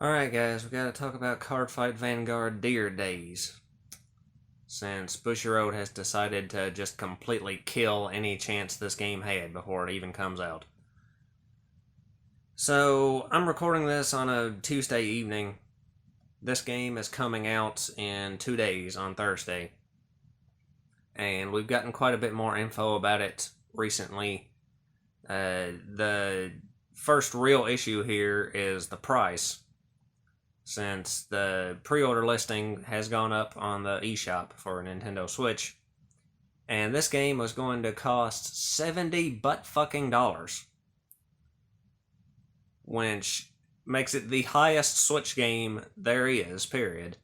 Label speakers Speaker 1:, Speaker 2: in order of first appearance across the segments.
Speaker 1: Alright guys, we gotta talk about Cardfight Vanguard Deer Days. Since Bushiroad has decided to just completely kill any chance this game had before it even comes out. So, I'm recording this on a Tuesday evening. This game is coming out in 2 days on Thursday. And we've gotten quite a bit more info about it recently. The first real issue here is the price, since the pre-order listing has gone up on the eShop for Nintendo Switch, and this game was going to cost $70 which makes it the highest Switch game there is, period.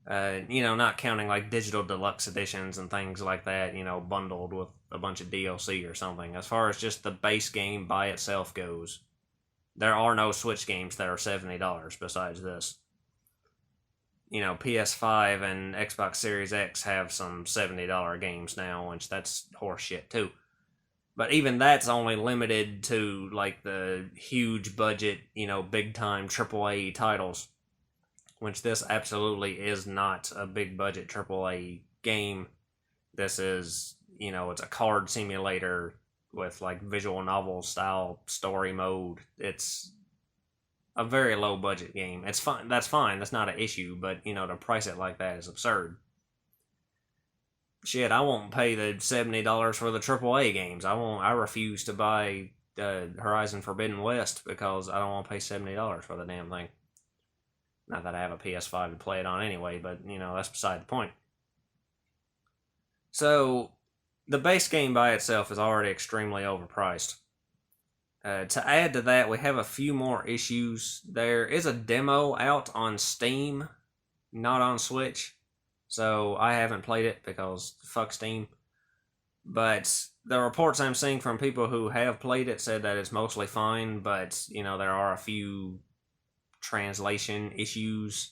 Speaker 1: Not counting like digital deluxe editions and things like that, bundled with a bunch of DLC or something. As far as just the base game by itself goes, there are no Switch games that are $70 besides this. PS5 and Xbox Series X have some $70 games now, which that's horseshit too. But even that's only limited to like the huge budget, big time AAA titles, which this absolutely is not a big budget AAA game. This is, it's a card simulator with like visual novel style story mode. It's a very low budget game. It's fine. That's fine. That's not an issue. But to price it like that is absurd. Shit, I won't pay the $70 for the AAA games. I refuse to buy Horizon Forbidden West because I don't want to pay $70 for the damn thing. Not that I have a PS5 to play it on anyway, but that's beside the point. So, the base game by itself is already extremely overpriced. To add to that, we have a few more issues. There is a demo out on Steam, not on Switch, so I haven't played it because fuck Steam. But the reports I'm seeing from people who have played it said that it's mostly fine, but there are a few translation issues,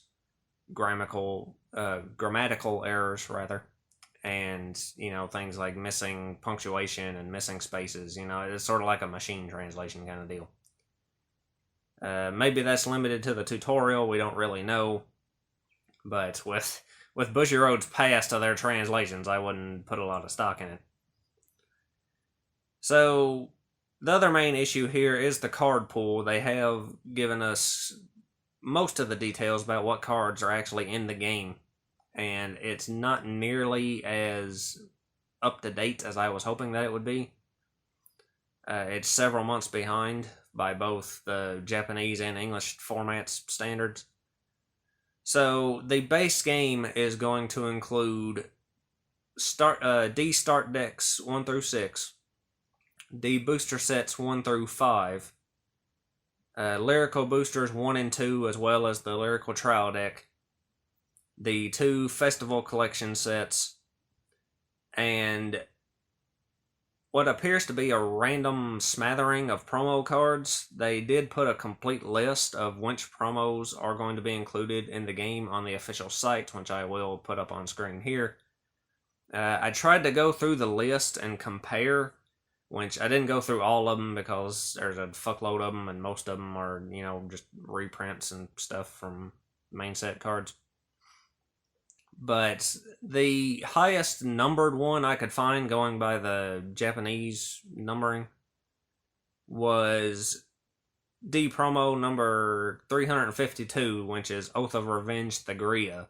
Speaker 1: grammatical errors rather. And, things like missing punctuation and missing spaces. It's sort of like a machine translation kind of deal. Maybe that's limited to the tutorial, we don't really know. But with Bushiroad's past to their translations, I wouldn't put a lot of stock in it. So, the other main issue here is the card pool. They have given us most of the details about what cards are actually in the game, and it's not nearly as up-to-date as I was hoping that it would be. It's several months behind by both the Japanese and English formats standards. So the base game is going to include D start decks 1 through 6, D booster sets 1 through 5, lyrical boosters 1 and 2, as well as the lyrical trial deck, the 2 festival collection sets, and what appears to be a random smattering of promo cards. They did put a complete list of which promos are going to be included in the game on the official site, which I will put up on screen here. I tried to go through the list and compare, which I didn't go through all of them because there's a fuckload of them, and most of them are, just reprints and stuff from main set cards. But the highest numbered one I could find, going by the Japanese numbering, was D promo number 352, which is Oath of Revenge Thagria,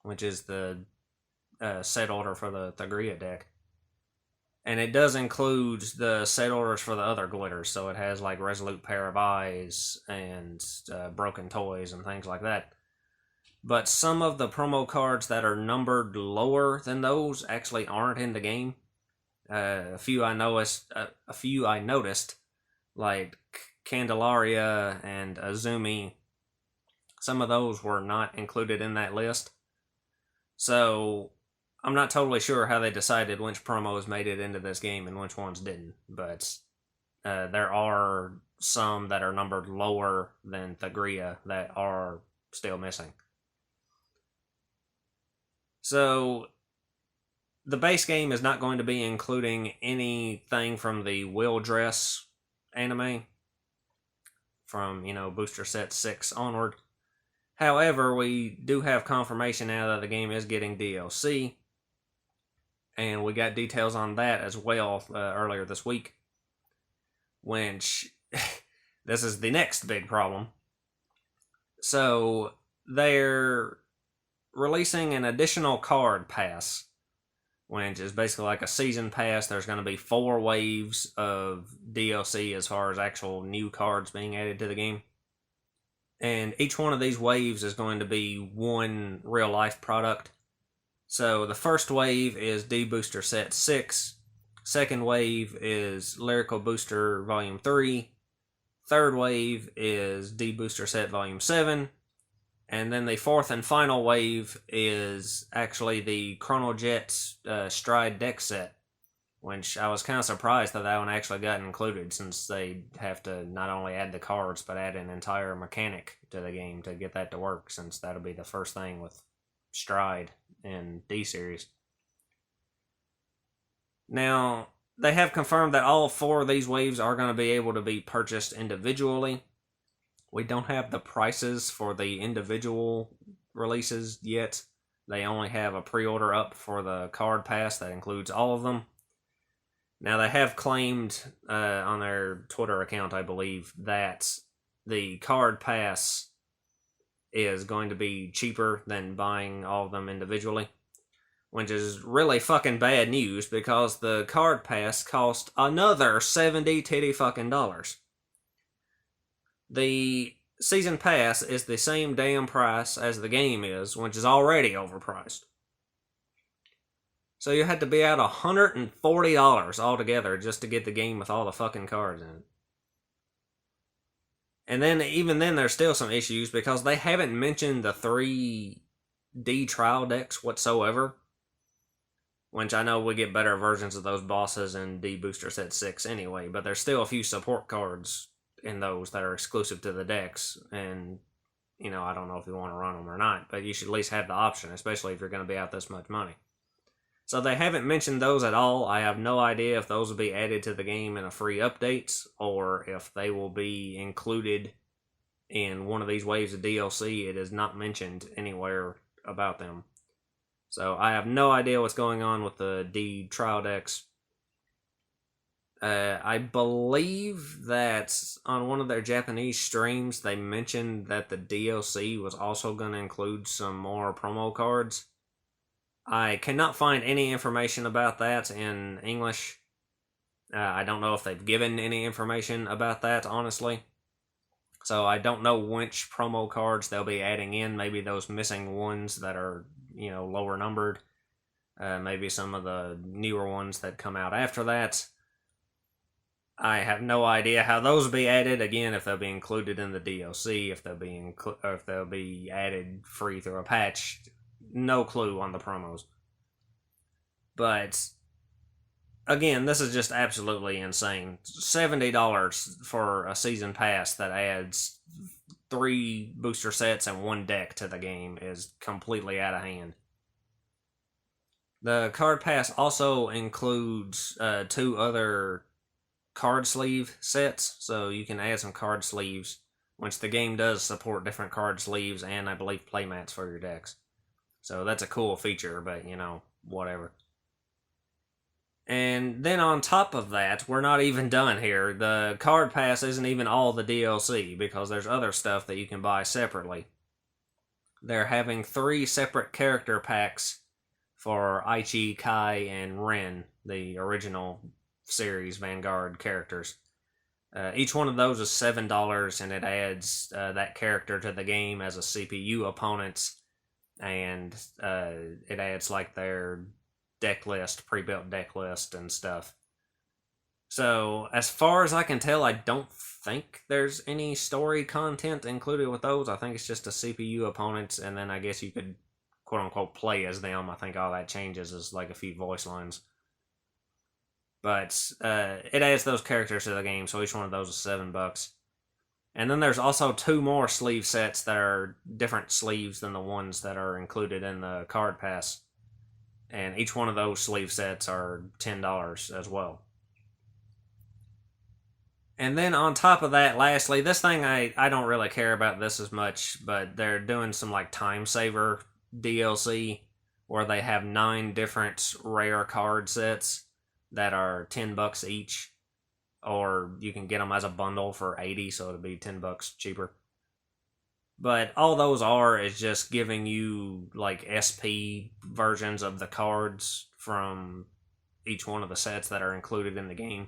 Speaker 1: which is the set order for the Thagria deck. And it does include the set orders for the other glitters, so it has like Resolute Pair of Eyes and Broken Toys and things like that. But some of the promo cards that are numbered lower than those actually aren't in the game. A few I noticed, like Candelaria and Azumi. Some of those were not included in that list. So I'm not totally sure how they decided which promos made it into this game and which ones didn't. But there are some that are numbered lower than Thagria that are still missing. So, the base game is not going to be including anything from the Will Dress anime. from, booster set 6 onward. However, we do have confirmation now that the game is getting DLC, and we got details on that as well earlier this week, which this is the next big problem. So they're releasing an additional card pass, which is basically like a season pass. There's going to be 4 waves of DLC as far as actual new cards being added to the game. And each one of these waves is going to be one real-life product. So the first wave is D-Booster Set 6. Second wave is Lyrical Booster Volume 3. Third wave is D-Booster Set Volume 7. And then the fourth and final wave is actually the Chronojet Stride deck set, which I was kind of surprised that one actually got included, since they have to not only add the cards, but add an entire mechanic to the game to get that to work, since that'll be the first thing with Stride in D-Series. Now, they have confirmed that all 4 of these waves are going to be able to be purchased individually. We don't have the prices for the individual releases yet. They only have a pre-order up for the card pass that includes all of them. Now, they have claimed on their Twitter account, I believe, that the card pass is going to be cheaper than buying all of them individually, which is really fucking bad news, because the card pass cost another $70 titty fucking dollars. The season pass is the same damn price as the game is, which is already overpriced. So you had to be out $140 altogether just to get the game with all the fucking cards in it. And then, even then, there's still some issues, because they haven't mentioned the 3D trial decks whatsoever. Which I know we get better versions of those bosses in D Booster Set 6 anyway, but there's still a few support cards in those that are exclusive to the decks, and, I don't know if you want to run them or not, but you should at least have the option, especially if you're going to be out this much money. So they haven't mentioned those at all. I have no idea if those will be added to the game in a free update, or if they will be included in one of these waves of DLC. It is not mentioned anywhere about them. So I have no idea what's going on with the D trial decks. I believe that on one of their Japanese streams, they mentioned that the DLC was also going to include some more promo cards. I cannot find any information about that in English. I don't know if they've given any information about that, honestly. So I don't know which promo cards they'll be adding in. Maybe those missing ones that are, lower numbered. Maybe some of the newer ones that come out after that. I have no idea how those will be added. Again, if they'll be included in the DLC, if they'll be added free through a patch. No clue on the promos. But again, this is just absolutely insane. $70 for a season pass that adds 3 booster sets and 1 deck to the game is completely out of hand. The card pass also includes 2 other card sleeve sets, so you can add some card sleeves, which the game does support different card sleeves and I believe playmats for your decks. So that's a cool feature, but whatever. And then on top of that, we're not even done here. The card pass isn't even all the DLC, because there's other stuff that you can buy separately. They're having 3 separate character packs for Aichi, Kai, and Ren, the original series Vanguard characters. Each one of those is $7, and it adds that character to the game as a CPU opponent, and it adds like their deck list, pre-built deck list and stuff. So, as far as I can tell, I don't think there's any story content included with those. I think it's just a CPU opponent, and then I guess you could quote-unquote play as them. I think all that changes is like a few voice lines. But it adds those characters to the game, so each one of those is $7. And then there's also 2 more sleeve sets that are different sleeves than the ones that are included in the card pass. And each one of those sleeve sets are $10 as well. And then on top of that, lastly, this thing I don't really care about this as much, but they're doing some like time saver DLC where they have 9 different rare card sets that are $10 each, or you can get them as a bundle for 80, so it'll be $10 cheaper. But all those is just giving you like SP versions of the cards from each one of the sets that are included in the game,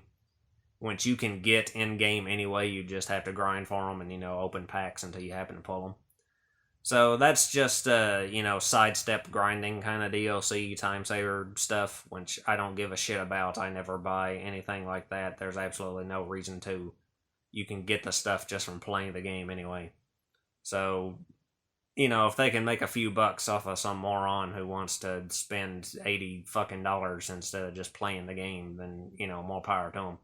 Speaker 1: which you can get in game anyway. You just have to grind for them and open packs until you happen to pull them. So that's just sidestep grinding kind of DLC, time saver stuff, which I don't give a shit about. I never buy anything like that. There's absolutely no reason to. You can get the stuff just from playing the game anyway. So, if they can make a few bucks off of some moron who wants to spend $80 fucking dollars instead of just playing the game, then, more power to them.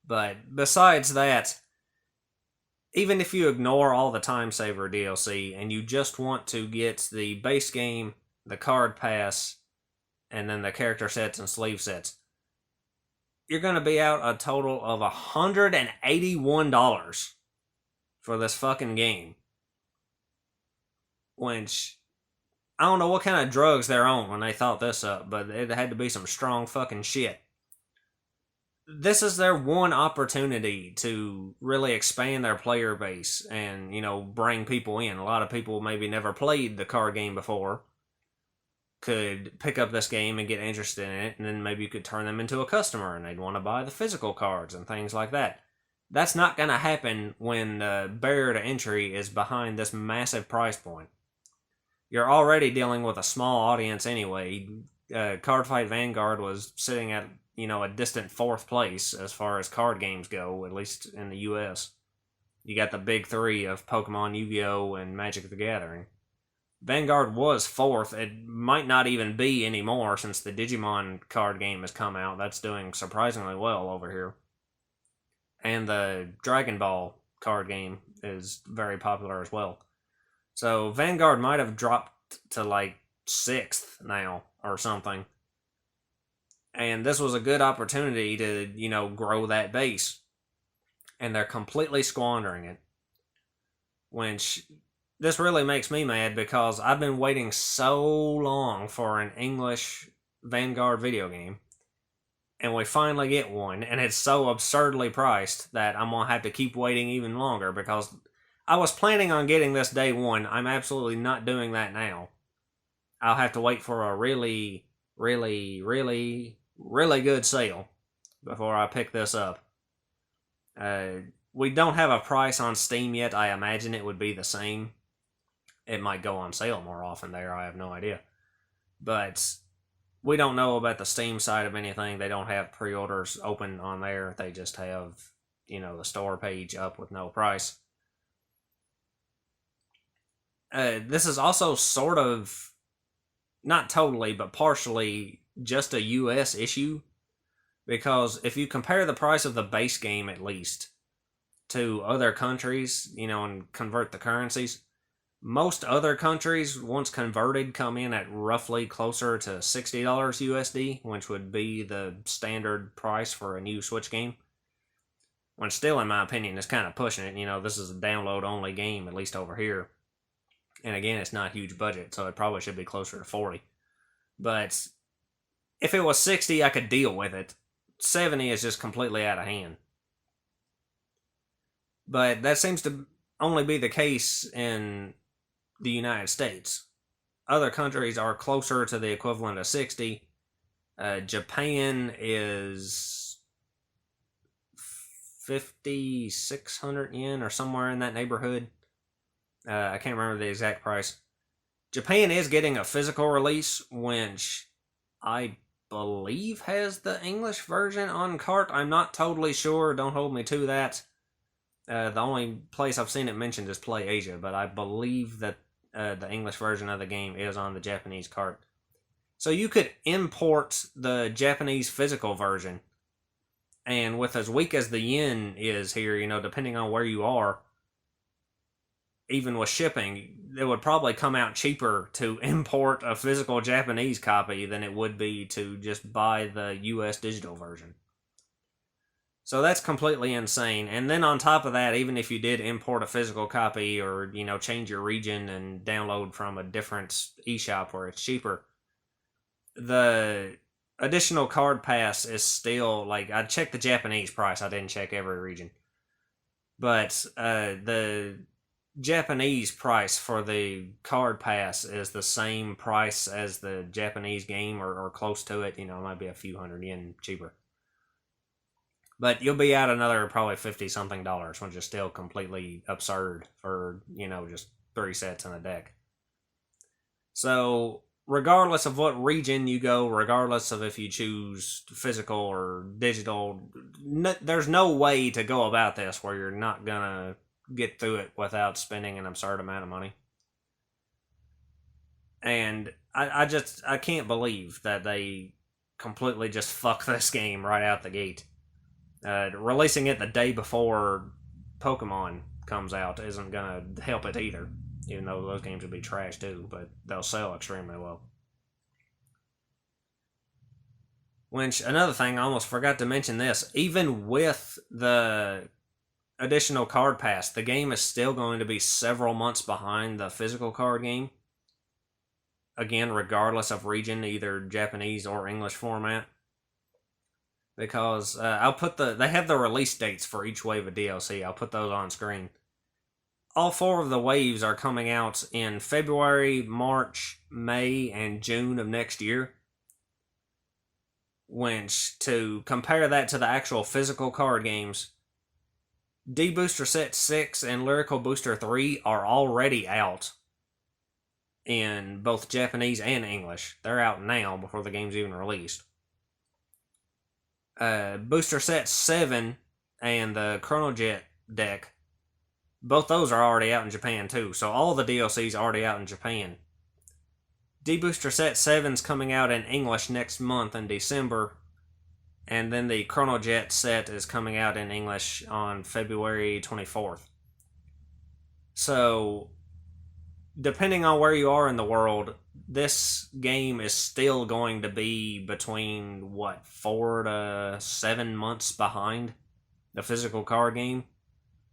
Speaker 1: But besides that, even if you ignore all the time saver DLC and you just want to get the base game, the card pass, and then the character sets and sleeve sets, you're going to be out a total of $181 for this fucking game. Which, I don't know what kind of drugs they're on when they thought this up, but it had to be some strong fucking shit. This is their one opportunity to really expand their player base and, bring people in. A lot of people maybe never played the card game before could pick up this game and get interested in it, and then maybe you could turn them into a customer and they'd want to buy the physical cards and things like that. That's not going to happen when the barrier to entry is behind this massive price point. You're already dealing with a small audience anyway. Cardfight Vanguard was sitting at a distant 4th place as far as card games go, at least in the US. You got the big 3 of Pokemon, Yu-Gi-Oh, and Magic the Gathering. Vanguard was 4th. It might not even be anymore since the Digimon card game has come out. That's doing surprisingly well over here. And the Dragon Ball card game is very popular as well. So Vanguard might have dropped to like 6th now or something. And this was a good opportunity to, grow that base. And they're completely squandering it. Which, this really makes me mad because I've been waiting so long for an English Vanguard video game. And we finally get one. And it's so absurdly priced that I'm going to have to keep waiting even longer because I was planning on getting this day one. I'm absolutely not doing that now. I'll have to wait for a really, really, really, really good sale before I pick this up. We don't have a price on Steam yet. I imagine it would be the same. It might go on sale more often there. I have no idea. But we don't know about the Steam side of anything. They don't have pre-orders open on there. They just have, the store page up with no price. This is also sort of, not totally, but partially just a US issue, because if you compare the price of the base game at least to other countries, and convert the currencies, most other countries, once converted, come in at roughly closer to $60 USD, which would be the standard price for a new Switch game. When still, in my opinion, is kind of pushing it. This is a download-only game, at least over here. And again, it's not a huge budget, so it probably should be closer to 40. But if it was 60, I could deal with it. 70 is just completely out of hand. But that seems to only be the case in the United States. Other countries are closer to the equivalent of 60. Japan is 5,600 yen or somewhere in that neighborhood. I can't remember the exact price. Japan is getting a physical release, which I believe has the English version on cart. I'm not totally sure. Don't hold me to that. The only place I've seen it mentioned is Play Asia, but I believe that the English version of the game is on the Japanese cart. So you could import the Japanese physical version, and with as weak as the yen is here, depending on where you are, even with shipping, it would probably come out cheaper to import a physical Japanese copy than it would be to just buy the US digital version. So that's completely insane. And then on top of that, even if you did import a physical copy or, change your region and download from a different eShop where it's cheaper, the additional card pass is still, like, I checked the Japanese price. I didn't check every region. But the Japanese price for the card pass is the same price as the Japanese game or close to it. It might be a few $100 cheaper. But you'll be out another probably $50-something, which is still completely absurd for, just 3 sets in a deck. So, regardless of what region you go, regardless of if you choose physical or digital, there's no way to go about this where you're not going to get through it without spending an absurd amount of money. And I can't believe that they completely just fuck this game right out the gate. Releasing it the day before Pokemon comes out isn't going to help it either, even though those games would be trash too, but they'll sell extremely well. Which, another thing, I almost forgot to mention this, even with the additional card pass, the game is still going to be several months behind the physical card game. Again, regardless of region, either Japanese or English format. Because they have the release dates for each wave of DLC. I'll put those on screen. All 4 of the waves are coming out in February, March, May, and June of next year. Which, to compare that to the actual physical card games, D-Booster Set 6 and Lyrical Booster 3 are already out in both Japanese and English. They're out now before the game's even released. Booster Set 7 and the Chrono Jet deck, both those are already out in Japan too, so all the DLC's already out in Japan. D-Booster Set 7's coming out in English next month in December, and then the Chrono Jet set is coming out in English on February 24th. So, depending on where you are in the world, this game is still going to be between, 4 to 7 months behind the physical card game,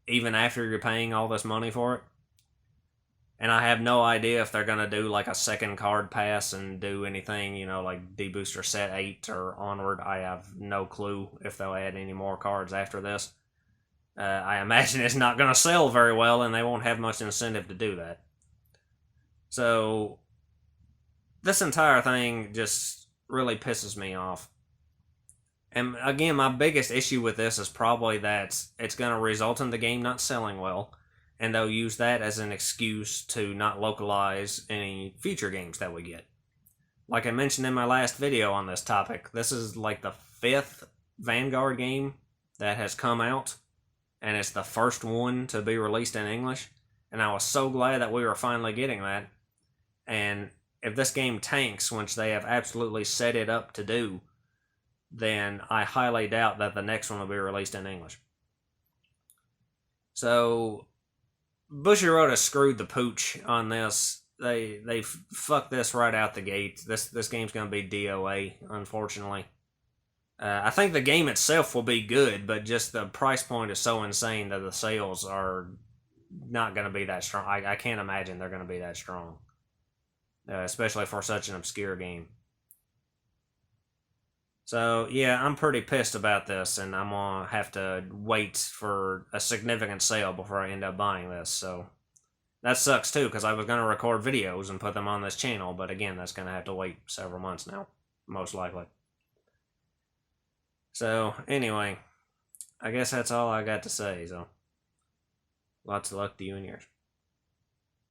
Speaker 1: even after you're paying all this money for it. And I have no idea if they're going to do like a second card pass and do anything, like D-Booster Set 8 or onward. I have no clue if they'll add any more cards after this. I imagine it's not going to sell very well and they won't have much incentive to do that. So, this entire thing just really pisses me off. And again, my biggest issue with this is probably that it's going to result in the game not selling well, and they'll use that as an excuse to not localize any future games that we get. Like I mentioned in my last video on this topic, this is like the 5th Vanguard game that has come out, and it's the first one to be released in English, and I was so glad that we were finally getting that. And if this game tanks, which they have absolutely set it up to do, then I highly doubt that the next one will be released in English. So, Bushiroad has screwed the pooch on this. They fucked this right out the gate. This game's going to be DOA, unfortunately. I think the game itself will be good, but just the price point is so insane that the sales are not going to be that strong. I can't imagine they're going to be that strong. Especially for such an obscure game. So, yeah, I'm pretty pissed about this, and I'm going to have to wait for a significant sale before I end up buying this, so that sucks too, because I was going to record videos and put them on this channel, but again, that's going to have to wait several months now, most likely. So, anyway, I guess that's all I got to say, so lots of luck to you and yours.